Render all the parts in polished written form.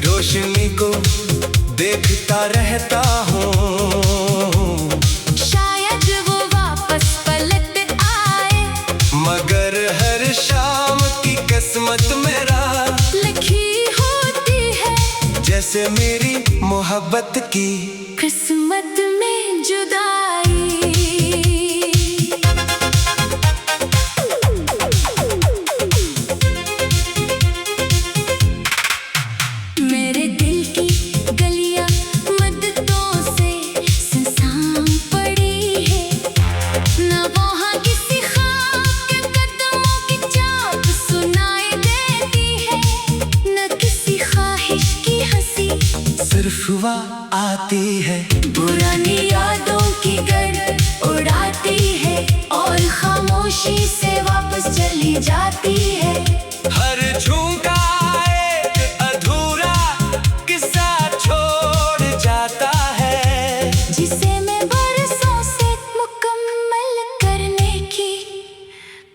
रोशनी को देखता रहता हूँ, शायद वो वापस पलट आए, मगर हर शाम की किस्मत मेरा लिखी होती है जैसे मेरी मोहब्बत की किस्मत में जुदाई। मेरे दिल की गलियां मददों से सुनसान पड़ी है, न वहाँ किसी ख्वाब के कदमों की चाप सुनाई देती है, न किसी ख्वाहिश की हंसी सिर्फ वह आती है। पुरानी यादों की गर्द उड़ाती है और खामोशी से वापस चली जाती है। हर झुमका एक अधूरा किस्सा छोड़ जाता है, जिसे मैं बरसों से मुकम्मल करने की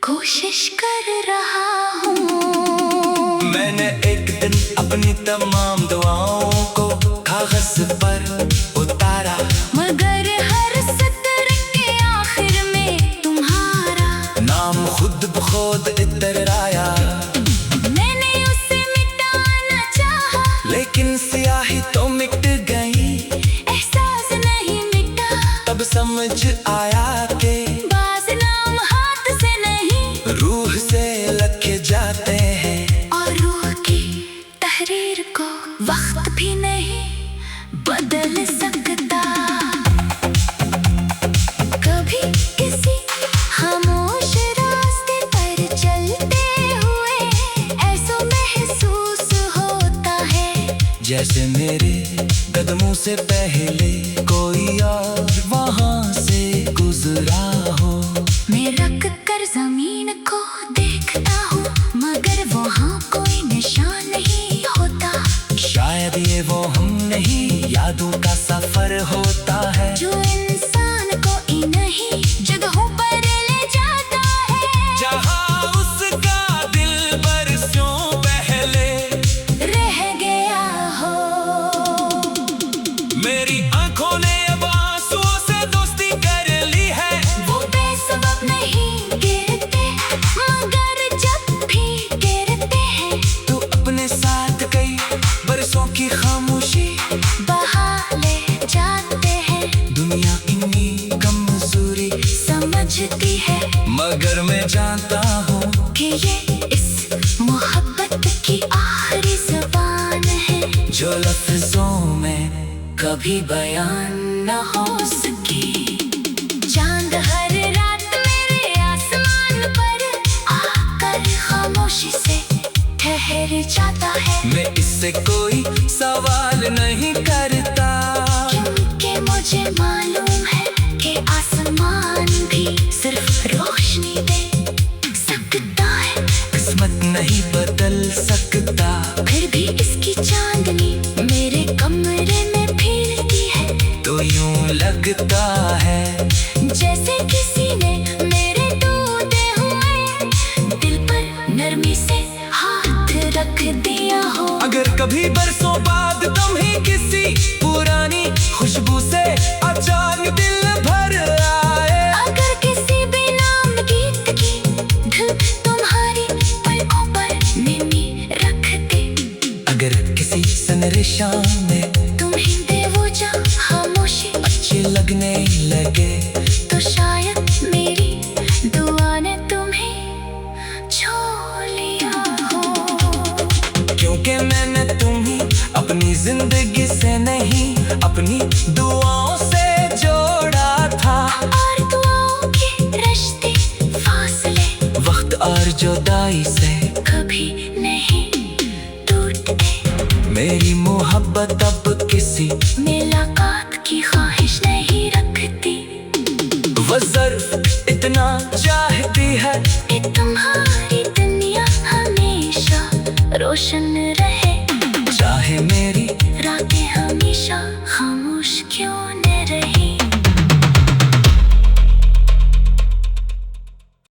कोशिश कर रहा हूँ। मैंने एक दिन अपनी तमाम दुआओं को कागज पर उतारा, मगर हर सत्र के आखिर में तुम्हारा नाम खुद बखुद इतर आया। मैंने उसे मिटाना चाहा, लेकिन स्याही तो मिट गई, एहसास नहीं मिटा। तब समझ आया कि बाज़ नाम हाथ से नहीं रूह से लिखे जाते हैं, और रूह की तहरीर को वक्त भी नहीं बदल सकता। कभी किसी खामोश रास्ते पर चलते हुए ऐसा महसूस होता है जैसे मेरे कदमों से पहले कोई और वहाँ से गुजरा हो। मैं रख कर जमीन को देखता हूँ, मगर वहाँ कोई निशान नहीं होता। शायद ये वो हम नहीं, यादों का सफर होता है जो इंसान को इन्हीं जगहों पर ले जाता है, जहाँ उसका दिल बरसों पहले रह गया हो। मेरी आंखों ने अब आंसुओं से दोस्ती कर ली है। वो बेसबब नहीं गिरते, मगर जब भी गिरते हैं तू अपने साथ कई बरसों की खामोशी बहा ले जाते हैं। दुनिया इन्हीं कमजोरी समझती है मगर मैं जानता हूँ कि ये इस मोहब्बत की आखिरी ज़बान है, जो लफ्जों में कभी बयान न हो सकी। चांद हर रात मेरे आसमान पर आकर खामोशी से ठहर जाता है, मैं इससे कोई सवाल नहीं करता, क्योंकि मुझे मालूम है कि आसमान भी सिर्फ रोशनी दे सकता है, किस्मत नहीं बदल सकता। फिर भी इसकी चांदनी मेरे कमरे में फिरती है, तो यूं लगता है जैसे किसी ने मेरे टूटे हुए दिल पर नरमी से हाथ रख दिया हो। अगर कभी बरसों बाद तुम्हें किसी पुरानी खुशबू से अचानक दिल भर आए, अगर किसी भी नाम गीत की धुन के शाम में तुम्हें दे वो जा खामोशी अच्छे लगने लगे। तो शायद मेरी दुआ ने तुम्हें छू लिया हो। क्योंकि मैंने तुम्हें अपनी जिंदगी से नहीं अपनी दुआओं से जोड़ा था। और दुआओं के रिश्ते फासले वक्त और जुदाई से कभी नहीं टूटते। मेरी मोहब्बत अब किसी मुलाकात की ख्वाहिश नहीं रखती। वो सिर्फ इतना चाहती है कि तुम्हारी दुनिया हमेशा रोशन